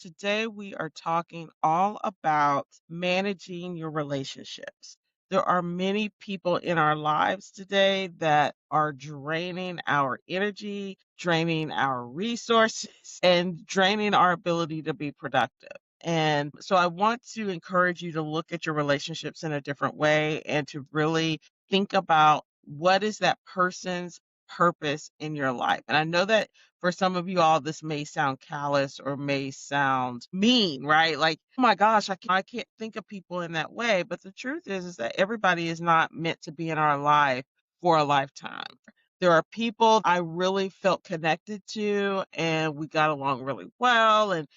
Today, we are talking all about managing your relationships. There are many people in our lives today that are draining our energy, draining our resources, and draining our ability to be productive. And so I want to encourage you to look at your relationships in a different way and to really think about what is that person's purpose in your life. And I know that for some of you all, this may sound callous or may sound mean, right? Like, oh my gosh, I can't think of people in that way. But the truth is that everybody is not meant to be in our life for a lifetime. There are people I really felt connected to and we got along really well. And,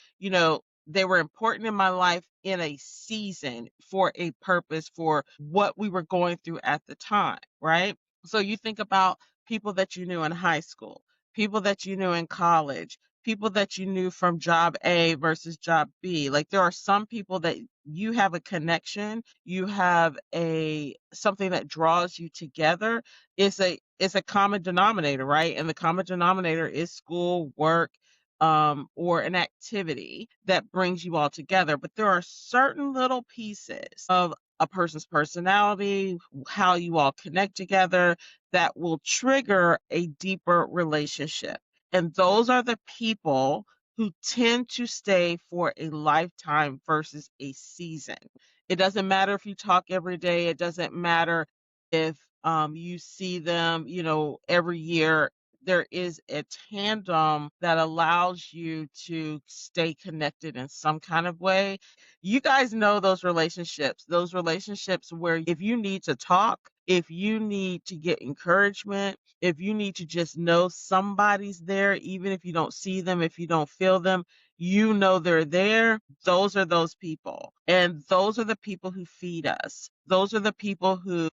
they were important in my life in a season for a purpose for what we were going through at the time, right? So you think about people that you knew in high school, people that you knew in college, people that you knew from job A versus job B. Like there are some people that you have a connection, you have a something that draws you together. It's a common denominator, right? And the common denominator is school, work, or an activity that brings you all together. But there are certain little pieces of a person's personality, how you all connect together, that will trigger a deeper relationship. And those are the people who tend to stay for a lifetime versus a season. It doesn't matter if you talk every day, it doesn't matter if you see them, every year. There is a tandem that allows you to stay connected in some kind of way. You guys know those relationships where if you need to talk, if you need to get encouragement, if you need to just know somebody's there, even if you don't see them, if you don't feel them, you know they're there. Those are those people. And those are the people who feed us. Those are the people who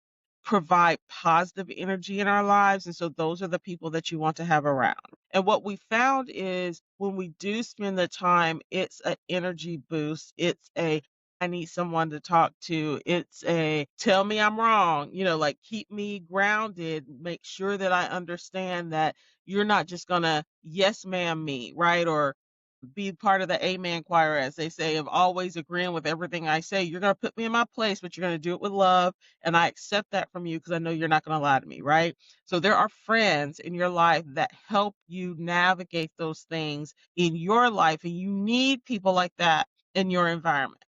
provide positive energy in our lives. And so those are the people that you want to have around. And what we found is when we do spend the time, it's an energy boost. It's a I need someone to talk to. It's a tell me I'm wrong, like keep me grounded, make sure that I understand that you're not just gonna yes ma'am me, right? Or be part of the amen choir, as they say, of always agreeing with everything I say. You're going to put me in my place, but you're going to do it with love. And I accept that from you because I know you're not going to lie to me, right? So there are friends in your life that help you navigate those things in your life. And you need people like that in your environment.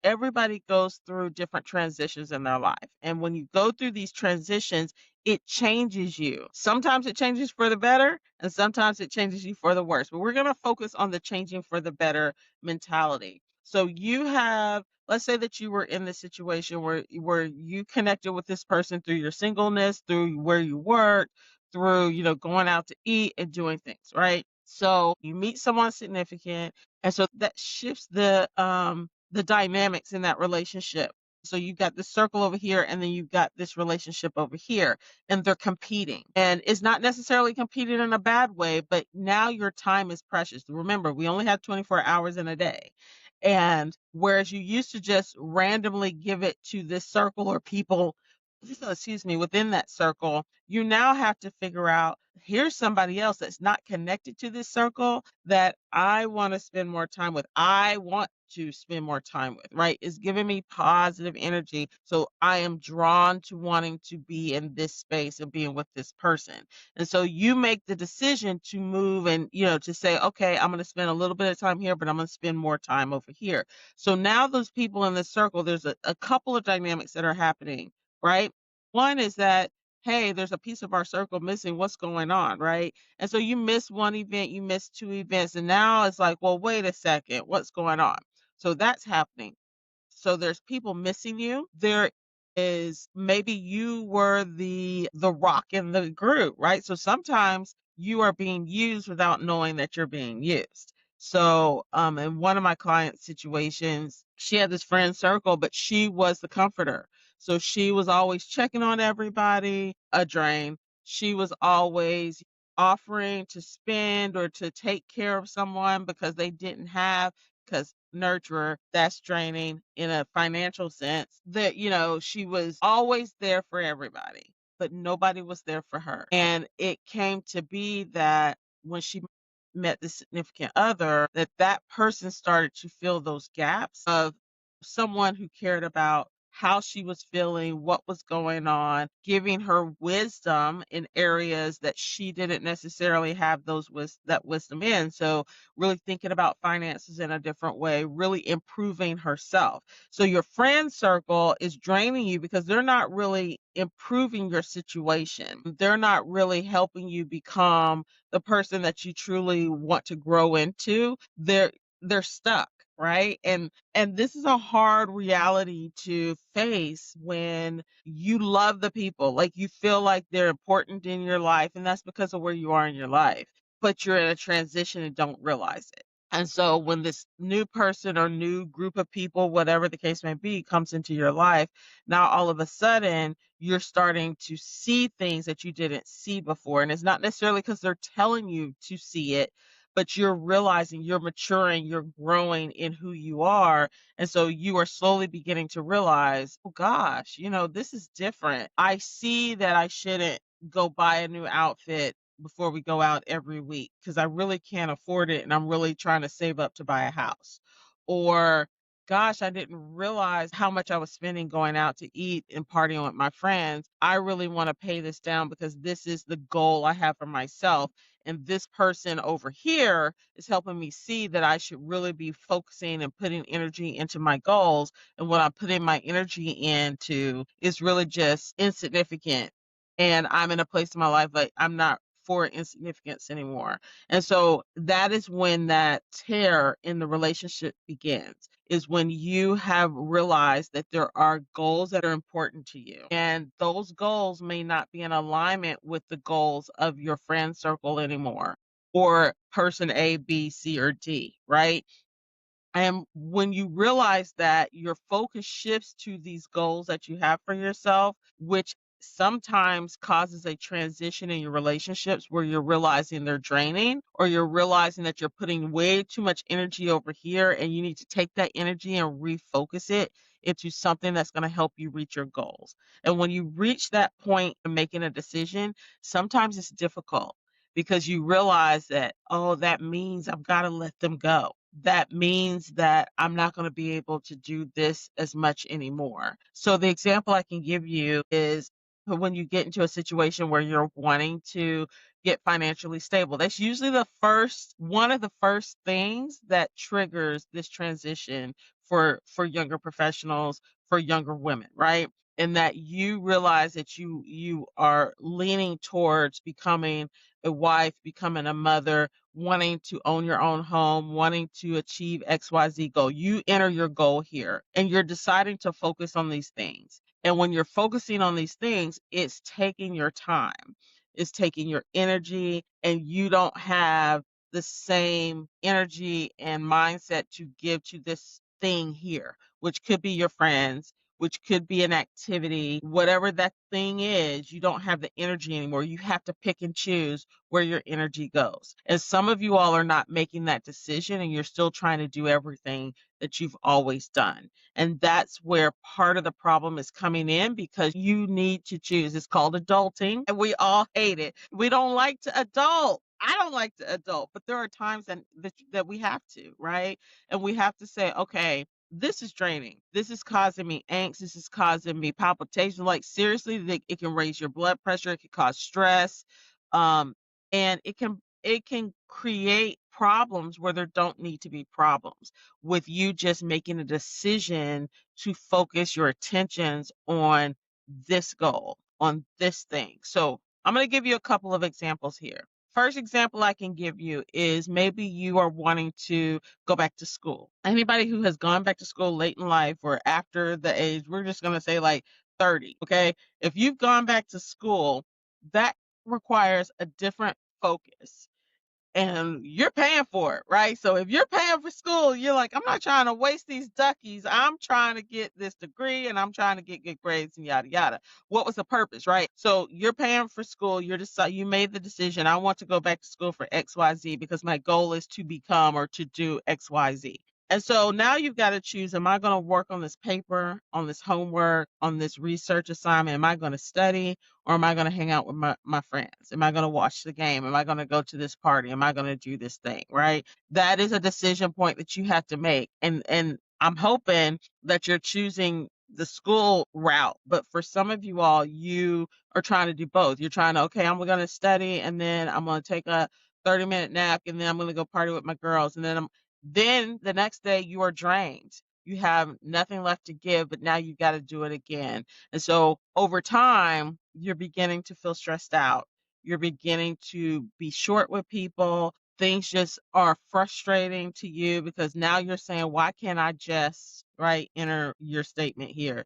Everybody goes through different transitions in their life. And when you go through these transitions, it changes you. Sometimes it changes for the better, and sometimes it changes you for the worse. But we're going to focus on the changing for the better mentality. So you have, let's say that you were in this situation where you connected with this person through your singleness, through where you work, through, going out to eat and doing things, right? So you meet someone significant, and so that shifts the dynamics in that relationship. So you've got this circle over here, and then you've got this relationship over here, and they're competing. And it's not necessarily competing in a bad way, but now your time is precious. Remember, we only have 24 hours in a day. And whereas you used to just randomly give it to this circle or people, excuse me, within that circle, you now have to figure out here's somebody else that's not connected to this circle that I want to spend more time with. I want to spend more time with, right? It's giving me positive energy. So I am drawn to wanting to be in this space and being with this person. And so you make the decision to move and, to say, okay, I'm going to spend a little bit of time here, but I'm going to spend more time over here. So now those people in the circle, there's a couple of dynamics that are happening, right? One is that, hey, there's a piece of our circle missing. What's going on, right? And so you miss one event, you miss two events, and now it's like, well, wait a second, what's going on? So that's happening. So there's people missing you. There is maybe you were the rock in the group, right? So sometimes you are being used without knowing that you're being used. So in one of my client situations, she had this friend circle, but she was the comforter. So she was always checking on everybody, a drain. She was always offering to spend or to take care of someone because they didn't have, because nurturer, that's draining in a financial sense. That, she was always there for everybody, but nobody was there for her. And it came to be that when she met the significant other, that that person started to fill those gaps of someone who cared about how she was feeling, what was going on, giving her wisdom in areas that she didn't necessarily have that wisdom in. So really thinking about finances in a different way, really improving herself. So your friend circle is draining you because they're not really improving your situation. They're not really helping you become the person that you truly want to grow into. They're stuck, right? And this is a hard reality to face when you love the people. Like you feel like they're important in your life, and that's because of where you are in your life. But you're in a transition and don't realize it. And so when this new person or new group of people, whatever the case may be, comes into your life, now all of a sudden you're starting to see things that you didn't see before. And it's not necessarily because they're telling you to see it, but you're realizing you're maturing, you're growing in who you are. And so you are slowly beginning to realize, oh gosh, this is different. I see that I shouldn't go buy a new outfit before we go out every week because I really can't afford it and I'm really trying to save up to buy a house. Or, gosh, I didn't realize how much I was spending going out to eat and partying with my friends. I really want to pay this down because this is the goal I have for myself. And this person over here is helping me see that I should really be focusing and putting energy into my goals. And what I'm putting my energy into is really just insignificant. And I'm in a place in my life like I'm not for insignificance anymore. And so that is when that tear in the relationship begins, is when you have realized that there are goals that are important to you. And those goals may not be in alignment with the goals of your friend circle anymore, or person A, B, C, or D, right? And when you realize that, your focus shifts to these goals that you have for yourself, which sometimes causes a transition in your relationships where you're realizing they're draining, or you're realizing that you're putting way too much energy over here and you need to take that energy and refocus it into something that's going to help you reach your goals. And when you reach that point of making a decision, sometimes it's difficult because you realize that, oh, that means I've got to let them go. That means that I'm not going to be able to do this as much anymore. So the example I can give you is when you get into a situation where you're wanting to get financially stable. That's usually one of the first things that triggers this transition for younger professionals, for younger women, right? And that you realize that you are leaning towards becoming a wife, becoming a mother, wanting to own your own home, wanting to achieve XYZ goal. You enter your goal here and you're deciding to focus on these things. And when you're focusing on these things, it's taking your time, it's taking your energy, and you don't have the same energy and mindset to give to this thing here, which could be your friends, which could be an activity, whatever that thing is. You don't have the energy anymore. You have to pick and choose where your energy goes. And some of you all are not making that decision and you're still trying to do everything that you've always done. And that's where part of the problem is coming in, because you need to choose. It's called adulting and we all hate it. We don't like to adult. I don't like to adult, but there are times that we have to, right? And we have to say, okay, this is draining. This is causing me angst. This is causing me palpitations. Like seriously, it can raise your blood pressure. It can cause stress. Um, and it can create problems where there don't need to be problems, with you just making a decision to focus your attentions on this goal, on this thing. So I'm going to give you a couple of examples here. First example I can give you is maybe you are wanting to go back to school. Anybody who has gone back to school late in life or after the age, we're just going to say like 30, okay? If you've gone back to school, that requires a different focus, and you're paying for it, right? So if you're paying for school, you're like, I'm not trying to waste these duckies. I'm trying to get this degree and I'm trying to get good grades and yada yada. What was the purpose, right? So you're paying for school. You made the decision. I want to go back to school for XYZ because my goal is to become or to do XYZ. And so now you've got to choose, am I going to work on this paper, on this homework, on this research assignment? Am I going to study, or am I going to hang out with my friends? Am I going to watch the game? Am I going to go to this party? Am I going to do this thing? Right? That is a decision point that you have to make. And I'm hoping that you're choosing the school route. But for some of you all, you are trying to do both. You're trying to, okay, I'm going to study, and then I'm going to take a 30-minute nap, and then I'm going to go party with my girls, and then the next day you are drained. You have nothing left to give, but now you've got to do it again. And so over time, you're beginning to feel stressed out. You're beginning to be short with people. Things just are frustrating to you because now you're saying, why can't I just, right, enter your statement here?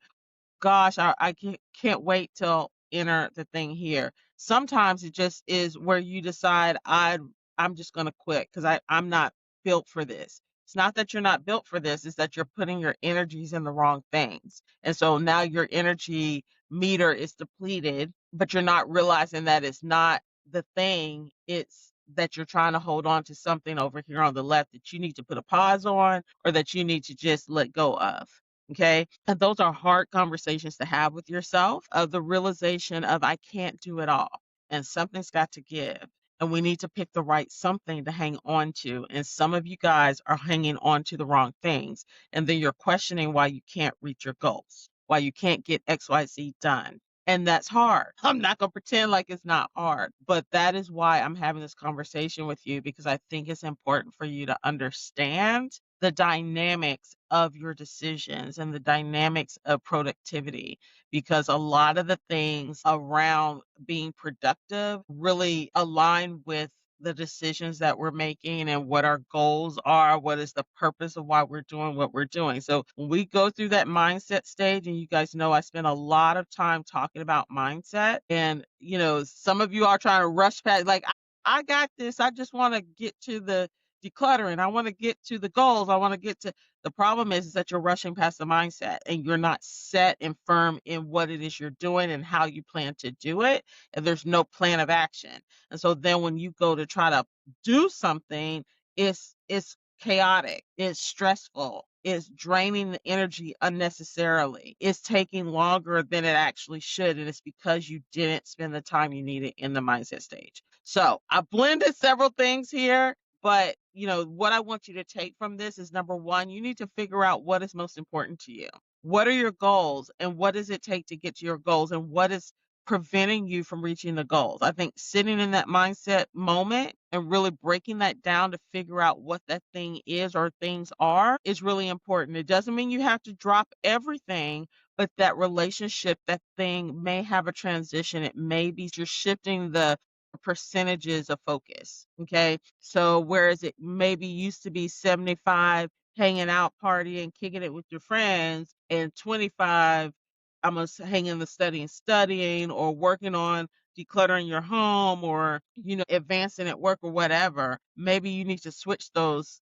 Gosh, I can't wait till enter the thing here. Sometimes it just is where you decide I'm just gonna quit because I'm not built for this. It's not that you're not built for this, it's that you're putting your energies in the wrong things. And so now your energy meter is depleted, but you're not realizing that it's not the thing, it's that you're trying to hold on to something over here on the left that you need to put a pause on or that you need to just let go of. Okay. And those are hard conversations to have with yourself of the realization of I can't do it all and something's got to give. And we need to pick the right something to hang on to. And some of you guys are hanging on to the wrong things. And then you're questioning why you can't reach your goals, why you can't get XYZ done. And that's hard. I'm not going to pretend like it's not hard, but that is why I'm having this conversation with you because I think it's important for you to understand the dynamics of your decisions and the dynamics of productivity because a lot of the things around being productive really align with the decisions that we're making and what our goals are, what is the purpose of why we're doing what we're doing. So when we go through that mindset stage, and you guys know I spend a lot of time talking about mindset, and some of you are trying to rush past, like, I got this. I just want to get to the decluttering. I want to get to the goals. I want to get to the problem is that you're rushing past the mindset and you're not set and firm in what it is you're doing and how you plan to do it. And there's no plan of action. And so then when you go to try to do something, it's chaotic, it's stressful, it's draining the energy unnecessarily. It's taking longer than it actually should. And it's because you didn't spend the time you needed in the mindset stage. So I blended several things here, but what I want you to take from this is number one, you need to figure out what is most important to you. What are your goals and what does it take to get to your goals and what is preventing you from reaching the goals? I think sitting in that mindset moment and really breaking that down to figure out what that thing is or things are is really important. It doesn't mean you have to drop everything, but that relationship, that thing may have a transition. It may be you're shifting the percentages of focus. Okay. So whereas it maybe used to be 75 hanging out, partying, kicking it with your friends, and 25 I'm gonna hang in the studying or working on decluttering your home or advancing at work or whatever. Maybe you need to switch those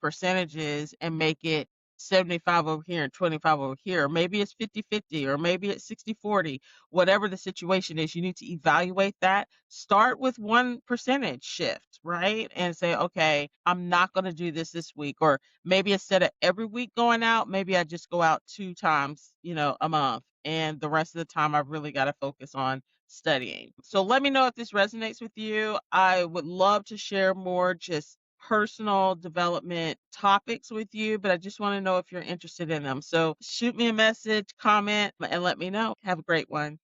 percentages and make it 75 over here and 25 over here. Maybe it's 50-50 or maybe it's 60-40. Whatever the situation is, you need to evaluate that. Start with one percentage shift, right? And say, okay, I'm not going to do this week. Or maybe instead of every week going out, maybe I just go out 2 times, a month. And the rest of the time, I've really got to focus on studying. So let me know if this resonates with you. I would love to share more just personal development topics with you, but I just want to know if you're interested in them. So shoot me a message, comment, and let me know. Have a great one.